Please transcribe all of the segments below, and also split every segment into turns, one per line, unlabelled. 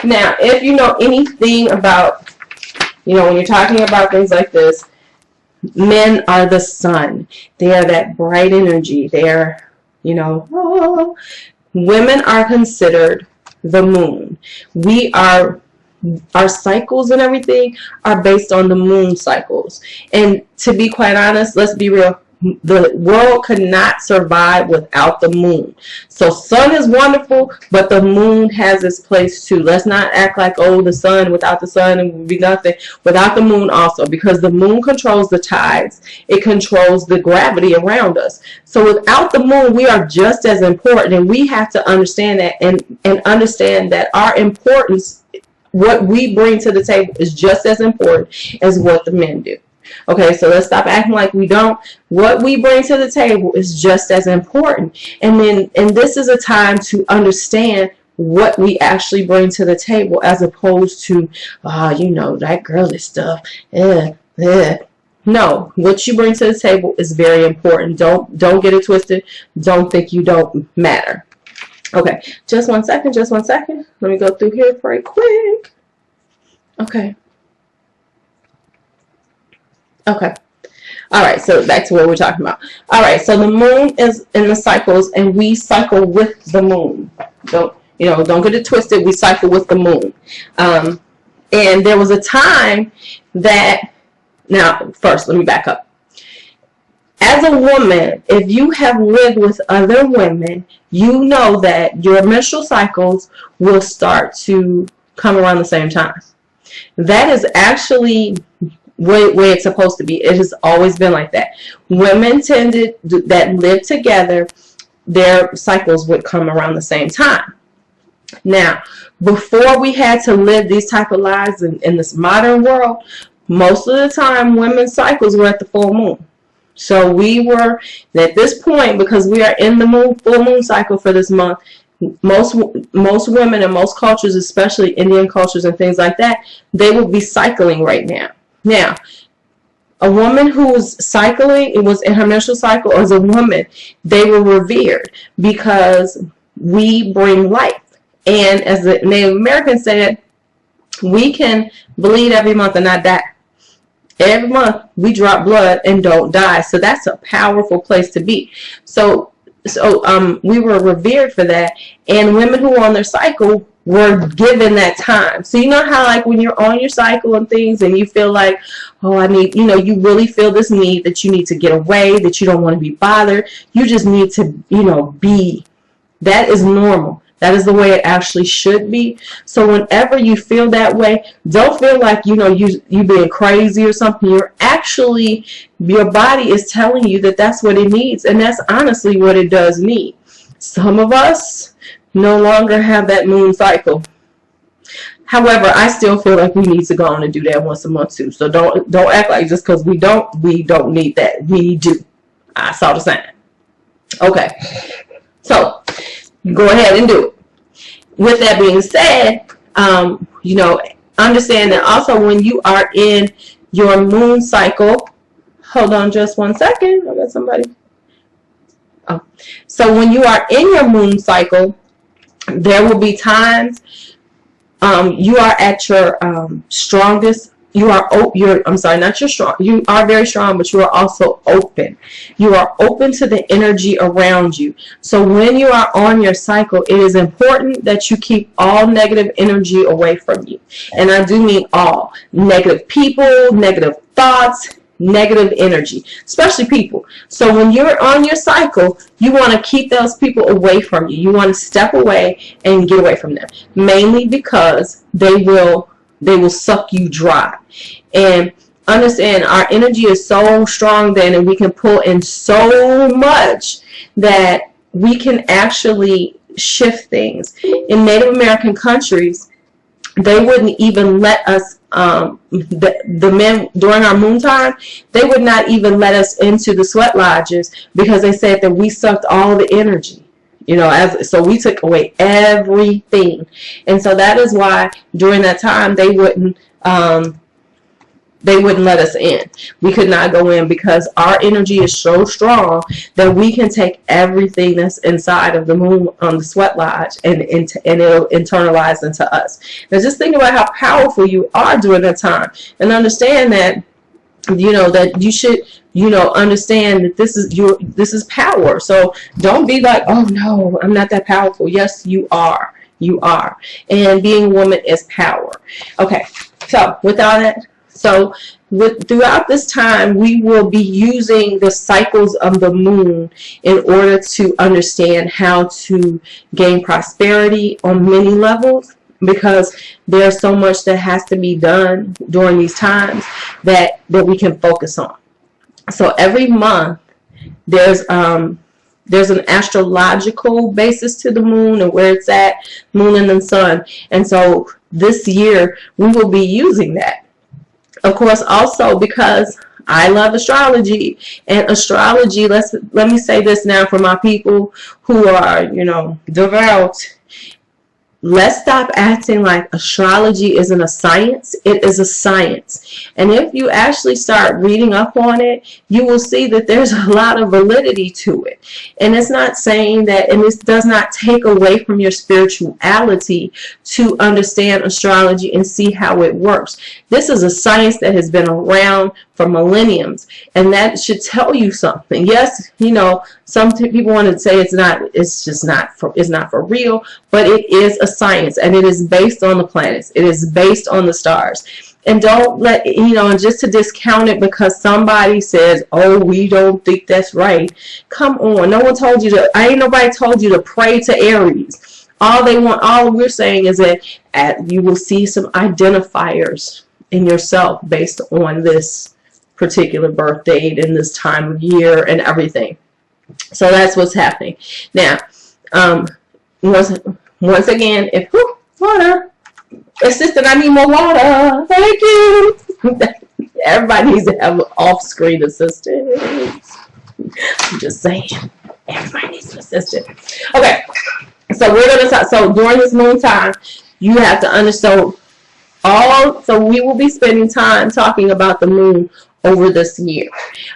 Now, if you know anything about, when you're talking about things like this, men are the sun. They are that bright energy. They are, women are considered the moon. Our cycles and everything are based on the moon cycles. And to be quite honest, let's be real, the world could not survive without the moon. So sun is wonderful, but the moon has its place too. Let's not act like, oh, the sun, without the sun it would be nothing. Without the moon also, because the moon controls the tides. It controls the gravity around us. So without the moon, we are just as important, and we have to understand that and understand that our importance, what we bring to the table, is just as important as what the men do. Okay, so let's stop acting like we don't. What we bring to the table is just as important. And this is a time to understand what we actually bring to the table, as opposed to, that girly stuff. No, what you bring to the table is very important. Don't get it twisted. Don't think you don't matter. Okay, just one second. Let me go through here very quick. Okay. All right, so back to what we're talking about. All right, so the moon is in the cycles, and we cycle with the moon. Don't get it twisted. We cycle with the moon. And there was a time that, now first let me back up. As a woman, if you have lived with other women, you know that your menstrual cycles will start to come around the same time. That is actually way it's supposed to be. It has always been like that. Women that live together, their cycles would come around the same time. Now, before we had to live these type of lives in this modern world, most of the time women's cycles were at the full moon. So we were at this point, because we are in the full moon cycle for this month. Most women in most cultures, especially Indian cultures and things like that, they will be cycling right now. Now, a woman who's cycling, it was in her menstrual cycle, or as a woman, they were revered because we bring life. And as the Native Americans said, we can bleed every month and not die. Every month we drop blood and don't die. So that's a powerful place to be. So we were revered for that. And women who were on their cycle were given that time. So you know how, like, when you're on your cycle and things, and you feel like, oh, I need, you really feel this need that you need to get away, that you don't want to be bothered. You just need to, be. That is normal. That is the way it actually should be. So whenever you feel that way, don't feel like, you being crazy or something. You're actually, your body is telling you that that's what it needs. And that's honestly what it does need. Some of us no longer have that moon cycle. However, I still feel like we need to go on and do that once a month too. So don't act like just because we don't need that. We do. I saw the sign. Okay. So go ahead and do it. With that being said, understand that also when you are in your moon cycle, hold on just one second. I got somebody. Oh. So when you are in your moon cycle, there will be times you are at your strongest. You are very strong, but you are also open. You are open to the energy around you. So when you are on your cycle, it is important that you keep all negative energy away from you. And I do mean all. Negative people, negative thoughts, negative energy, especially people. So when you're on your cycle, you want to keep those people away from you. You want to step away and get away from them, mainly because they will suck you dry. And understand, our energy is so strong then, and we can pull in so much that we can actually shift things. In Native American countries, they wouldn't even let us, the men during our moon time, they would not even let us into the sweat lodges because they said that we sucked all the energy. So we took away everything. And so that is why during that time they wouldn't They wouldn't let us in. We could not go in because our energy is so strong that we can take everything that's inside of the moon on the sweat lodge and it'll internalize into us. Now just think about how powerful you are during that time, and understand that, you know, that you should, you know, understand that this is power. So don't be like, oh no, I'm not that powerful. Yes, you are. You are. And being a woman is power. Okay. So with all that, throughout this time, we will be using the cycles of the moon in order to understand how to gain prosperity on many levels, because there's so much that has to be done during these times that we can focus on. So every month there's an astrological basis to the moon and where it's at, moon and the sun. And so this year we will be using that. Of course, also because I love astrology, and astrology, let me say this now for my people who are, you know, devout. Let's stop acting like astrology isn't a science. It is a science. And if you actually start reading up on it, you will see that there's a lot of validity to it. And it's not saying that, and this does not take away from your spirituality to understand astrology and see how it works. This is a science that has been around for millenniums, and that should tell you something. Yes, you know, some people want to say it's not for real, but it is a science, and it is based on the planets. It is based on the stars. And don't let, you know, and just to discount it because somebody says, oh, we don't think that's right. Come on. No one told you to, ain't nobody told you to pray to Aries. All we're saying is that you will see some identifiers in yourself based on this particular birth date and this time of year and everything. So that's what's happening. Now, once again, if water, assistant, I need more water. Thank you. Everybody needs to have an off-screen assistant. I'm just saying, everybody needs an assistant. Okay, so we're gonna start. So during this moon time, you have to understand. So we will be spending time talking about the moon over this year.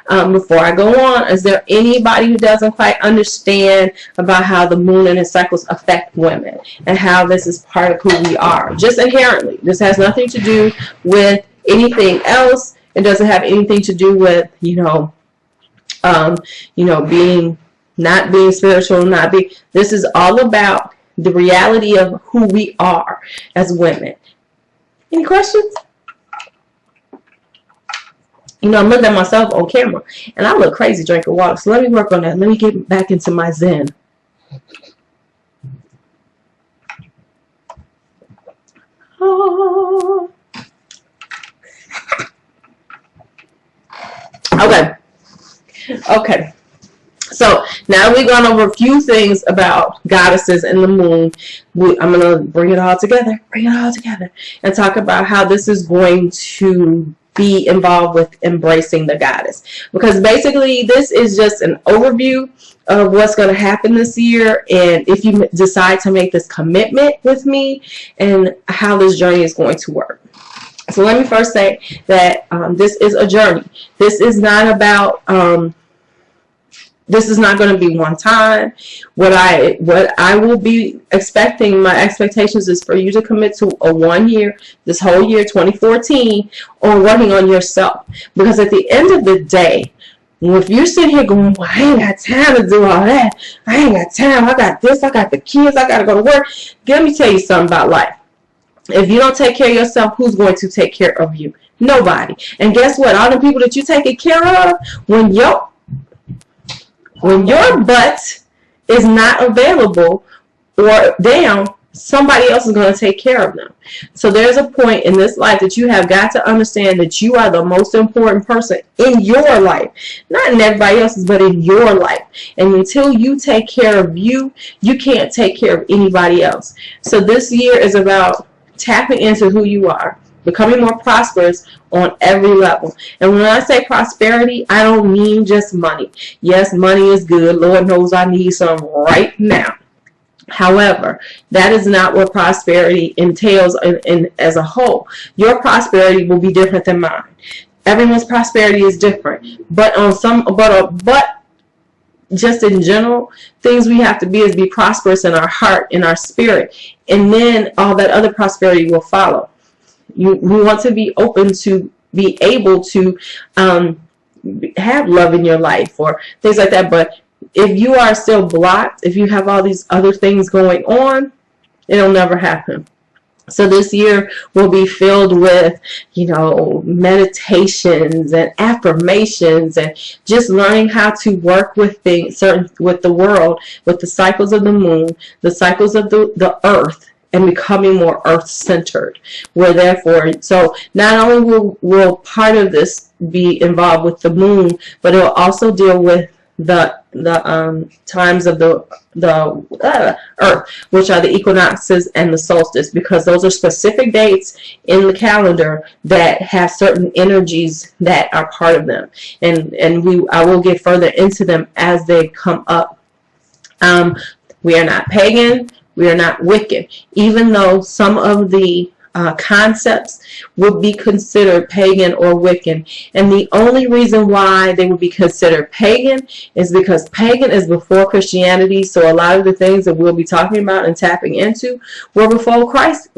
Before I go on, is there anybody who doesn't quite understand about how the moon and its cycles affect women and how this is part of who we are? Just inherently. This has nothing to do with anything else. It doesn't have anything to do with, not being spiritual, this is all about the reality of who we are as women. Any questions? I'm looking at myself on camera, and I look crazy drinking water. So let me work on that. Let me get back into my zen. Oh. Okay. So now we've gone over a few things about goddesses and the moon. I'm going to bring it all together, and talk about how this is going to be involved with embracing the goddess. Because basically this is just an overview of what's going to happen this year, and if you decide to make this commitment with me, and how this journey is going to work. So let me first say that this is a journey. This is not about this is not going to be one time. What I will be expecting, my expectations is for you to commit to a 1 year, this whole year, 2014, on working on yourself. Because at the end of the day, if you're sitting here going, well, I ain't got time to do all that. I ain't got time. I got this. I got the kids. I got to go to work. Let me tell you something about life. If you don't take care of yourself, who's going to take care of you? Nobody. And guess what? All the people that you taking care of, when your butt is not available or down, somebody else is going to take care of them. So there's a point in this life that you have got to understand that you are the most important person in your life. Not in everybody else's, but in your life. And until you take care of you, you can't take care of anybody else. So this year is about tapping into who you are, becoming more prosperous on every level. And when I say prosperity, I don't mean just money. Yes, money is good. Lord knows I need some right now. However, that is not what prosperity entails as a whole. Your prosperity will be different than mine. Everyone's prosperity is different, but just in general, things we have to be is be prosperous in our heart, in our spirit, and then all that other prosperity will follow. We want to be open to be able to have love in your life or things like that. But if you are still blocked, if you have all these other things going on, it'll never happen. So this year will be filled with, meditations and affirmations and just learning how to work with things, with the world, with the cycles of the moon, the cycles of the earth, and becoming more earth-centered. So not only will part of this be involved with the moon, but it will also deal with the times of the earth, which are the equinoxes and the solstice, because those are specific dates in the calendar that have certain energies that are part of them, and I will get further into them as they come up. We are not pagan, we are not wicked, even though some of the concepts would be considered pagan or Wiccan. And the only reason why they would be considered pagan is because pagan is before Christianity. So a lot of the things that we'll be talking about and tapping into were before Christ,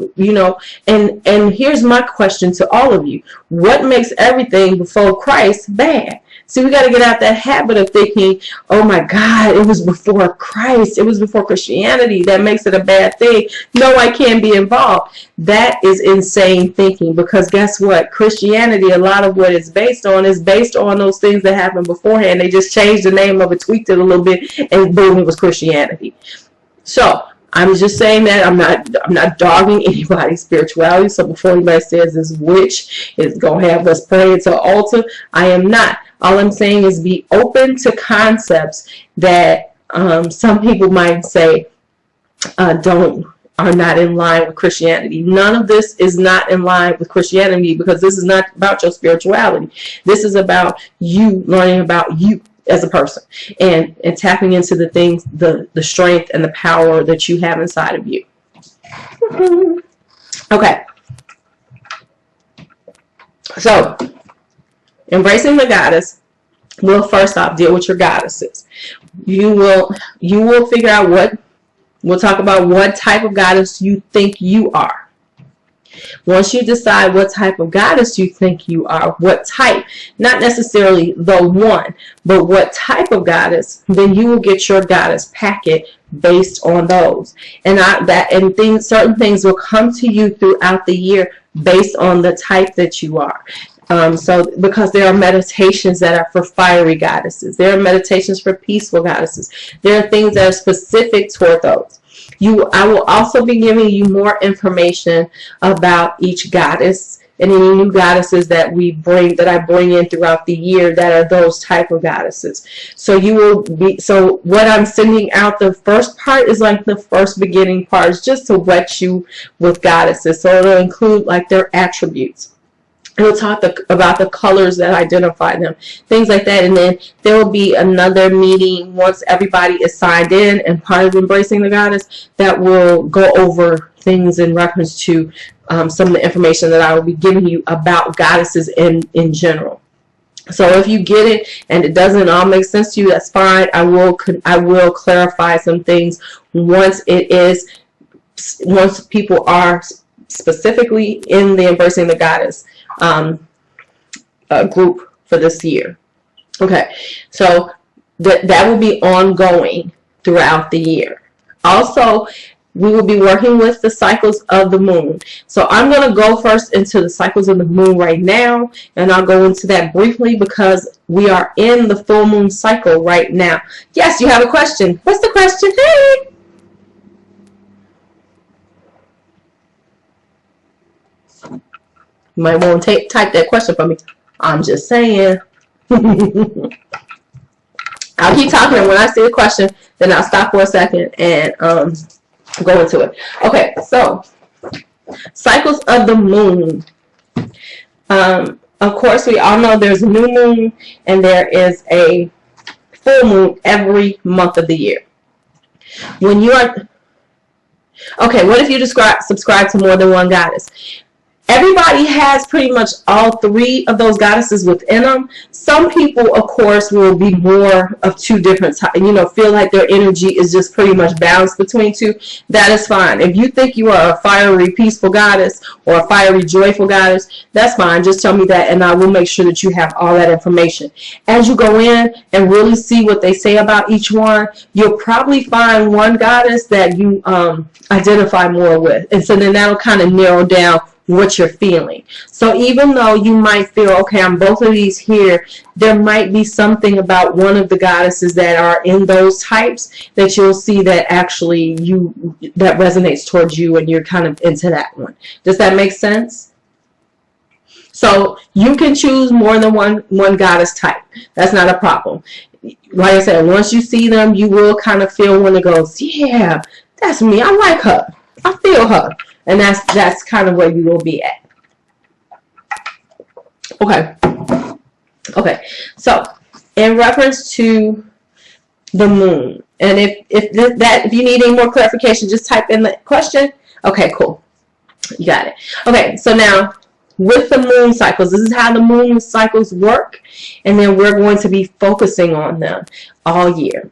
and here's my question to all of you. What makes everything before Christ bad? See, we got to get out that habit of thinking, oh my God, it was before Christ. It was before Christianity. That makes it a bad thing. No, I can't be involved. That is insane thinking, because guess what? Christianity, a lot of what it's based on is based on those things that happened beforehand. They just changed the name of it, tweaked it a little bit, and boom, it was Christianity. So I'm just saying that I'm not dogging anybody's spirituality. So before anybody says this witch is going to have us praying to an altar, I am not. All I'm saying is be open to concepts that some people might say are not in line with Christianity. None of this is not in line with Christianity, because this is not about your spirituality. This is about you learning about you as a person and tapping into the things, the strength and the power that you have inside of you. Okay. So, embracing the goddess will first off deal with your goddesses. You will figure out we'll talk about what type of goddess you think you are. Once you decide what type of goddess you think you are, what type, not necessarily the one, but what type of goddess, then you will get your goddess packet based on those. And certain things will come to you throughout the year based on the type that you are. Because there are meditations that are for fiery goddesses. There are meditations for peaceful goddesses. There are things that are specific toward those. I will also be giving you more information about each goddess and any new goddesses that I bring in throughout the year that are those type of goddesses. So what I'm sending out, the first part is like the first beginning part, is just to wet you with goddesses. So it'll include like their attributes. We'll talk about the colors that identify them, things like that. And then there will be another meeting once everybody is signed in and part of Embracing the Goddess that will go over things in reference to some of the information that I will be giving you about goddesses in general. So if you get it and it doesn't all make sense to you, that's fine. I will clarify some things once people are specifically in the Embracing the Goddess group for this year. Okay, so that will be ongoing throughout the year. Also, we will be working with the cycles of the moon. So I'm going to go first into the cycles of the moon right now, and I'll go into that briefly because we are in the full moon cycle right now. Yes, you have a question. What's the question? Hey! You might want to type that question for me. I'm just saying. I'll keep talking, and when I see a question, then I'll stop for a second and go into it. Okay, so cycles of the moon. Of course, we all know there's a new moon and there is a full moon every month of the year. When you are Okay, what if you subscribe to more than one goddess? Everybody has pretty much all three of those goddesses within them. Some people, of course, will be more of two different types, feel like their energy is just pretty much balanced between two. That is fine. If you think you are a fiery, peaceful goddess or a fiery, joyful goddess, that's fine. Just tell me that, and I will make sure that you have all that information. As you go in and really see what they say about each one, you'll probably find one goddess that you identify more with. And so then that'll kind of narrow down what you're feeling. So even though you might feel, okay, I'm both of these here, there might be something about one of the goddesses that are in those types that you'll see that actually that resonates towards you, and you're kind of into that one. Does that make sense? So you can choose more than one goddess type. That's not a problem. Like I said, once you see them, you will kind of feel when it goes, yeah, that's me. I like her. I feel her. And that's kind of where you will be at. Okay. So in reference to the moon, and if you need any more clarification, just type in the question. Okay, cool. You got it. Okay, so now with the moon cycles, this is how the moon cycles work, and then we're going to be focusing on them all year.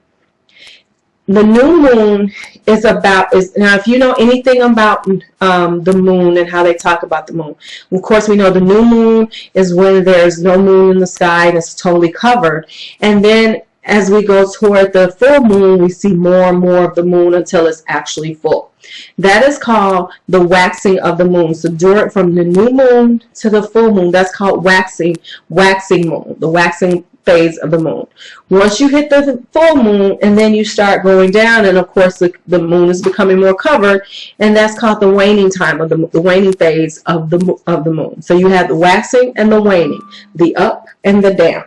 The new moon is now if you know anything about the moon and how they talk about the moon, of course we know the new moon is when there's no moon in the sky and it's totally covered, and then as we go toward the full moon, we see more and more of the moon until it's actually full. That is called the waxing of the moon. So from the new moon to the full moon, that's called waxing moon, the waxing phase of the moon. Once you hit the full moon, and then you start going down, and of course the moon is becoming more covered, and that's called the waning time of the waning phase of the moon. So you have the waxing and the waning, the up and the down.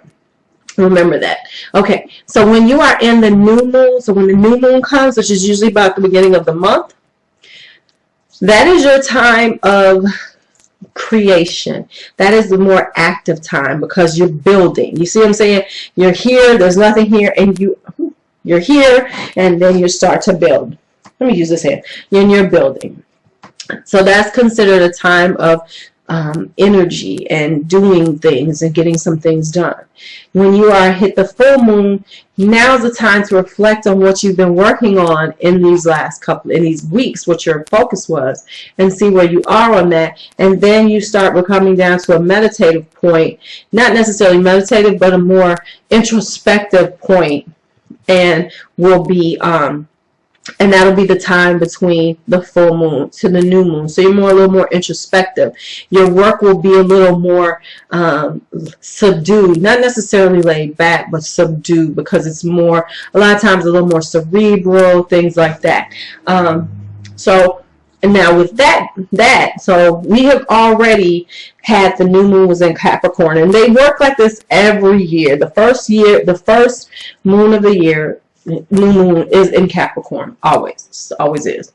Remember that. Okay, so when you are in the new moon, so when the new moon comes, which is usually about the beginning of the month, that is your time of creation. That is the more active time because you're building. You see what I'm saying? You're here, there's nothing here, and you're here, and then you start to build. Let me use this hand. And you're building. So that's considered a time of energy and doing things and getting some things done. When you hit the full moon, now's the time to reflect on what you've been working on in these weeks, what your focus was, and see where you are on that. And then you start coming down to a meditative point, not necessarily meditative, but a more introspective point, and will be and that'll be the time between the full moon to the new moon. So you're a little more introspective. Your work will be a little more subdued, not necessarily laid back, but subdued, because it's more, a lot of times, a little more cerebral, things like that. And now with that, so we have already had the new moon was in Capricorn, and they work like this every year. The first moon of the year, new moon is in Capricorn, always is.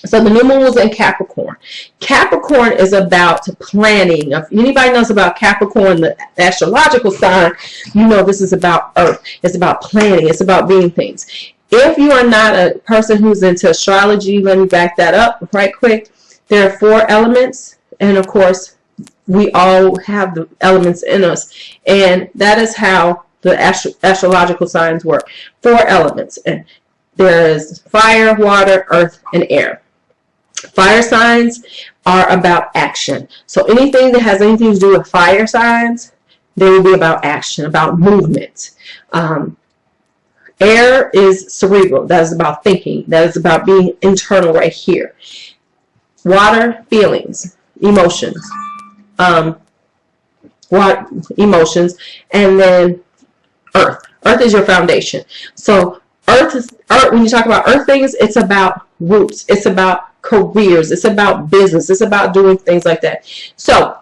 So the new moon was in Capricorn. Capricorn is about planning. If anybody knows about Capricorn, the astrological sign, you know this is about Earth. It's about planning. It's about being things. If you are not a person who's into astrology, let me back that up right quick. There are 4 elements, and of course, we all have the elements in us, and that is how the astrological signs work. 4 elements. And there is fire, water, earth, and air. Fire signs are about action. So anything that has anything to do with fire signs, they will be about action, about movement. Air is cerebral. That is about thinking. That is about being internal right here. Water, feelings, emotions. Emotions. And then earth. Earth is your foundation. So earth, when you talk about earth things, it's about roots. It's about careers. It's about business. It's about doing things like that. So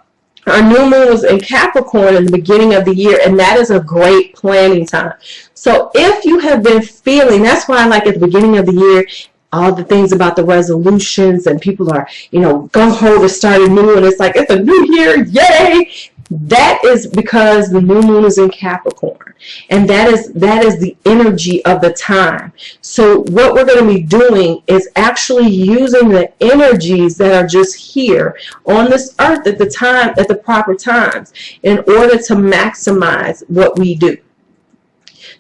our new moon was in Capricorn in the beginning of the year, and that is a great planning time. So if you have been feeling, that's why I like at the beginning of the year, all the things about the resolutions, and people are, gung-ho to start anew, and it's like, it's a new year, yay! That is because the new moon is in Capricorn, and that is the energy of the time. So what we're going to be doing is actually using the energies that are just here on this earth at the proper times, in order to maximize what we do.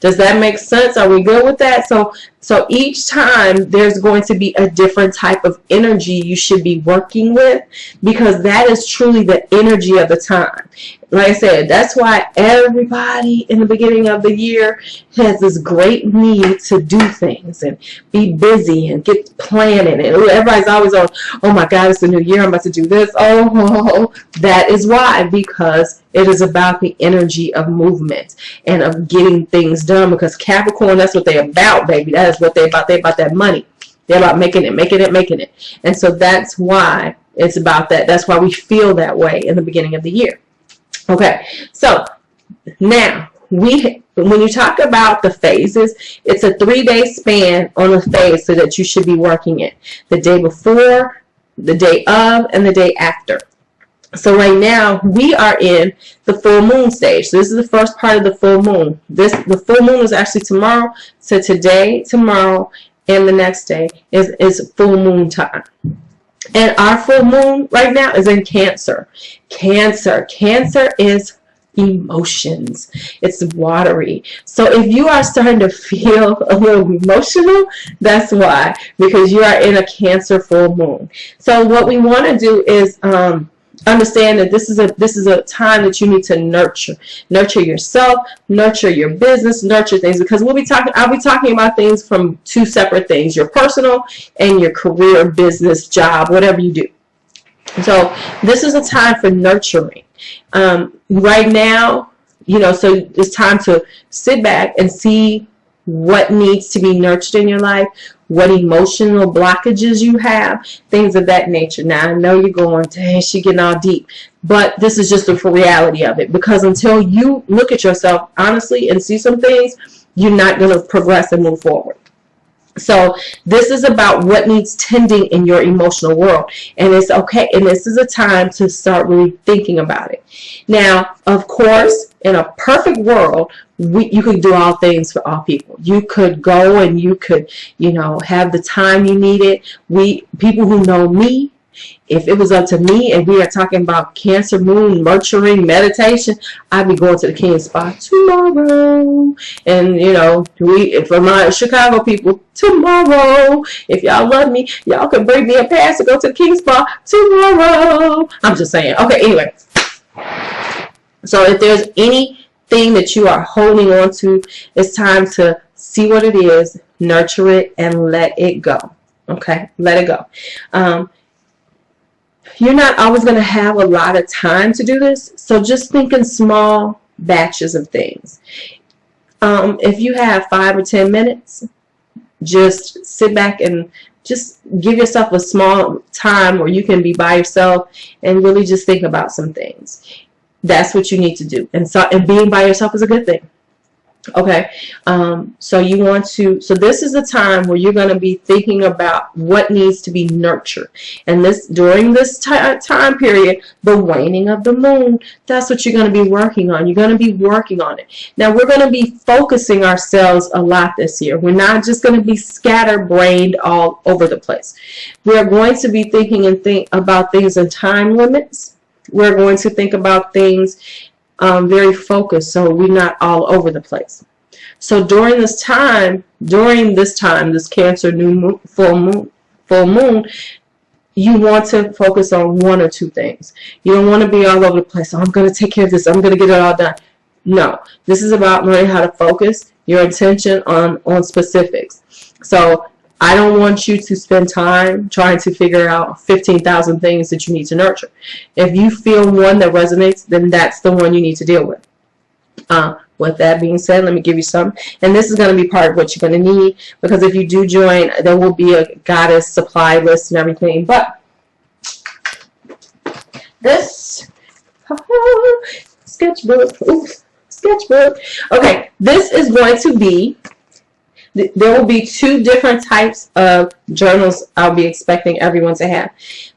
Does that make sense? Are we good with that? So each time there's going to be a different type of energy you should be working with, because that is truly the energy of the time. Like I said, that's why everybody in the beginning of the year has this great need to do things and be busy and get planning. And everybody's always on, oh my God, it's the new year, I'm about to do this. Oh, that is why, because it is about the energy of movement and of getting things done. Because Capricorn, that's what they're about, baby. That is what they're about. They're about that money. They're about making it. And so that's why it's about that. That's why we feel that way in the beginning of the year. Okay, so now when you talk about the phases, it's a 3-day span on a phase so that you should be working it. The day before, the day of, and the day after. So right now we are in the full moon stage. So this is the first part of the full moon. The full moon is actually tomorrow. So today, tomorrow, and the next day is full moon time. And our full moon right now is in Cancer. Cancer is emotions. It's watery. So if you are starting to feel a little emotional, that's why, because you are in a Cancer full moon. So what we want to do is understand that this is a time that you need to nurture yourself, nurture your business, nurture things, because I'll be talking about things from two separate things: your personal and your career, business, job, whatever you do. So this is a time for nurturing. Right now, so it's time to sit back and see what needs to be nurtured in your life, what emotional blockages you have, things of that nature. Now, I know you're going, dang, she's getting all deep, but this is just the reality of it, because until you look at yourself honestly and see some things, you're not going to progress and move forward. So this is about what needs tending in your emotional world, and it's okay, and this is a time to start really thinking about it. Now, of course, in a perfect world, you could do all things for all people. You could go and you could, have the time you needed. People who know me, if it was up to me and we are talking about Cancer moon, nurturing, meditation, I'd be going to the King Spa tomorrow. And, for my Chicago people, tomorrow, if y'all love me, y'all can bring me a pass to go to the King Spa tomorrow. I'm just saying. Okay, anyway. So if there's anything that you are holding on to, it's time to see what it is, nurture it, and let it go. Okay? Let it go. You're not always going to have a lot of time to do this, so just think in small batches of things. If you have 5 or 10 minutes, just sit back and just give yourself a small time where you can be by yourself and really just think about some things. That's what you need to do. And being by yourself is a good thing. Okay, so this is the time where you're going to be thinking about what needs to be nurtured. And during this time period, the waning of the moon, that's what you're going to be working on. You're going to be working on it. Now, we're going to be focusing ourselves a lot this year. We're not just going to be scatterbrained all over the place. We're going to be thinking about things in time limits. We're going to think about things very focused, so we're not all over the place. So during this time, this Cancer new moon, full moon, you want to focus on 1 or 2 things. You don't want to be all over the place. Oh, I'm going to take care of this. I'm going to get it all done. No, this is about learning how to focus your attention on specifics. So I don't want you to spend time trying to figure out 15,000 things that you need to nurture. If you feel one that resonates, then that's the one you need to deal with. With that being said, let me give you some. And this is going to be part of what you're going to need, because if you do join, there will be a goddess supply list and everything. But this sketchbook. Okay, this is going to be, there will be 2 different types of journals I'll be expecting everyone to have.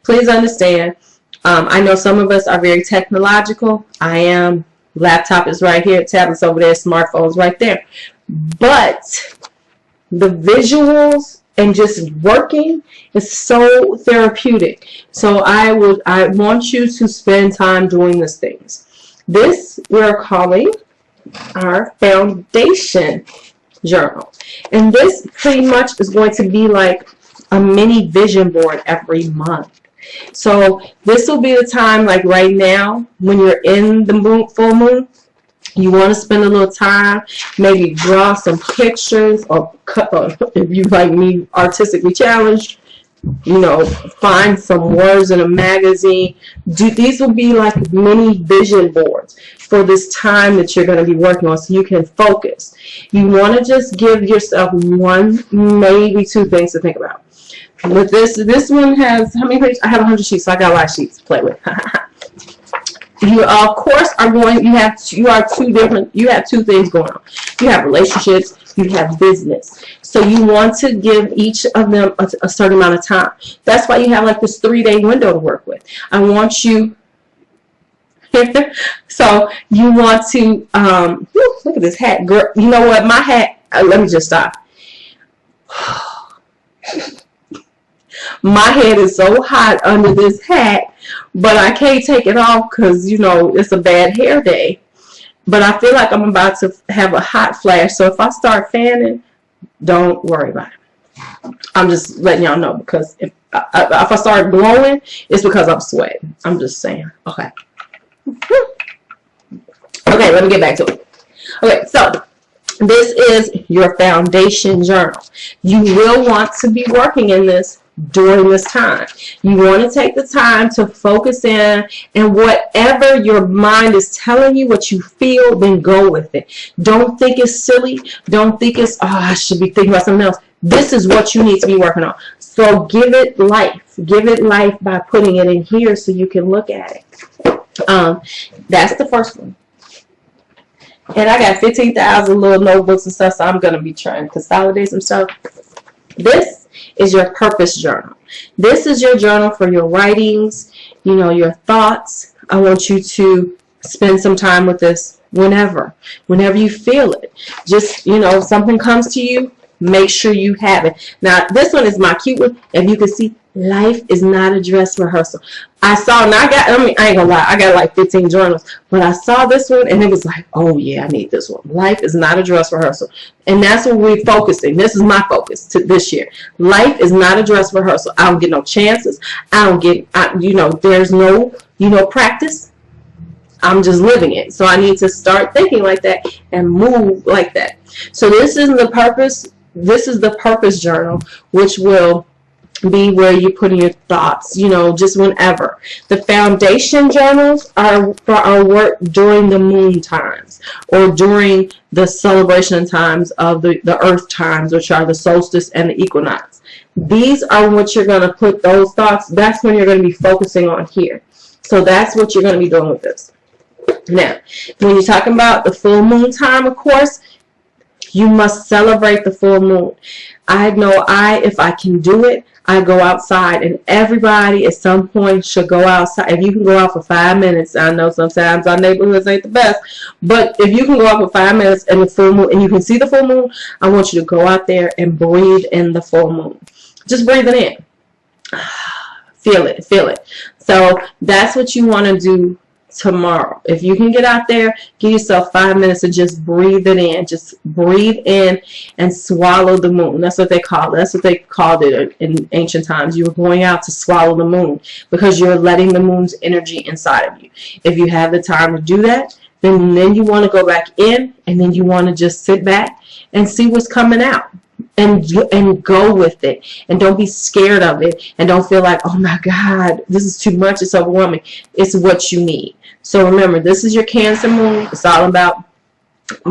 Please understand, I know some of us are very technological. I am. Laptop is right here, tablets over there, smartphones right there. But the visuals and just working is so therapeutic. So I want you to spend time doing these things. This we're calling our foundation journal. And this pretty much is going to be like a mini vision board every month. So this will be the time, like right now, when you're in the full moon, you want to spend a little time, maybe draw some pictures, or cut, if you like me, artistically challenged, you know, find some words in a magazine. These will be like mini vision boards for this time that you're going to be working on, so you can focus. You want to just give yourself one, maybe two things to think about. With this one has, how many pages? I have 100 sheets, so I got a lot of sheets to play with. You of course are going. You have two things going on. You have relationships. You have business. So you want to give each of them a certain amount of time. That's why you have like this 3-day window to work with. I want you. So you want to look at this hat, girl. You know what? My hat. Let me just stop. My head is so hot under this hat, but I can't take it off because, you know, it's a bad hair day. But I feel like I'm about to have a hot flash, so if I start fanning, don't worry about it. I'm just letting y'all know, because if I start glowing, it's because I'm sweating. I'm just saying. Okay. Okay, let me get back to it. Okay, so this is your foundation journal. You will want to be working in this during this time. You want to take the time to focus in, and whatever your mind is telling you, what you feel, then go with it. Don't think it's silly. Don't think it's, oh, I should be thinking about something else. This is what you need to be working on. So give it life. Give it life by putting it in here so you can look at it. That's the first one. And I got 15,000 little notebooks and stuff, so I'm going to be trying to consolidate some stuff. This is your purpose journal. This is your journal for your writings, you know, your thoughts. I want you to spend some time with this whenever you feel it. Just, you know, if something comes to you, make sure you have it. Now, this one is my cute one. If you can see, life is not a dress rehearsal. I saw, and I ain't gonna lie, I got like 15 journals, but I saw this one and it was like, oh yeah, I need this one. Life is not a dress rehearsal. And that's what we're focusing. This is my focus to this year. Life is not a dress rehearsal. I don't get no chances. I don't get, you know, there's no, you know, practice. I'm just living it. So I need to start thinking like that and move like that. So this is the purpose. This is the purpose journal, which will be where you put in your thoughts, you know, just whenever. The foundation journals are for our work during the moon times, or during the celebration times of the earth times, which are the solstice and the equinox. These are what you're going to put those thoughts, that's when you're going to be focusing on here. So that's what you're going to be doing with this. Now, when you're talking about the full moon time, of course, you must celebrate the full moon. I know if I can do it, I go outside, and everybody at some point should go outside. If you can go out for 5 minutes, I know sometimes our neighborhoods ain't the best, but if you can go out for 5 minutes and the full moon, and you can see the full moon, I want you to go out there and breathe in the full moon. Just breathe it in. Feel it, feel it. So that's what you want to do tomorrow. If you can get out there, give yourself 5 minutes to just breathe it in. Just breathe in and swallow the moon. That's what they call it. That's what they called it in ancient times. You were going out to swallow the moon because you're letting the moon's energy inside of you. If you have the time to do that, then you want to go back in, and then you want to just sit back and see what's coming out. And go with it, and don't be scared of it, and don't feel like, oh my God, this is too much, it's overwhelming. It's what you need. So remember, this is your Cancer moon. It's all about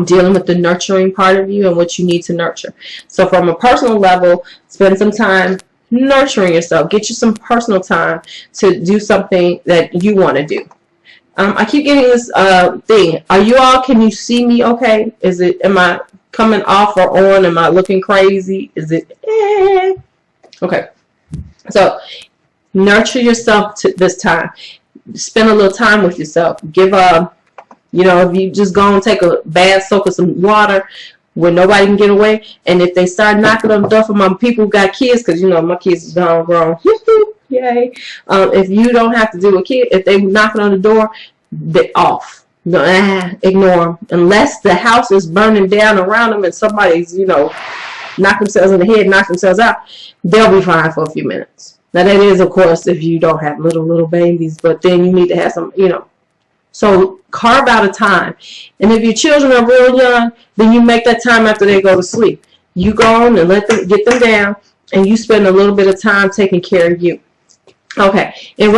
dealing with the nurturing part of you and what you need to nurture. So from a personal level, spend some time nurturing yourself. Get you some personal time to do something that you want to do. I keep getting this thing. Are you all, can you see me okay? Am I coming off or on? Am I looking crazy? Is it okay? So nurture yourself to this time. spend a little time with yourself. Give you know, if you just go and take a bath, soak with some water where nobody can get away. And if they start knocking on the door for my people who got kids, because you know my kids is grown, yay. If you don't have to deal with kids, if they knocking on the door, they're off. No, ignore them. Unless the house is burning down around them and somebody's, you know, knock themselves in the head, knock themselves out, they'll be fine for a few minutes. Now that is, of course, if you don't have little babies, but then you need to have some, you know. So carve out a time. And if your children are real young, then you make that time after they go to sleep. You go on and get them down, and you spend a little bit of time taking care of you. Okay. In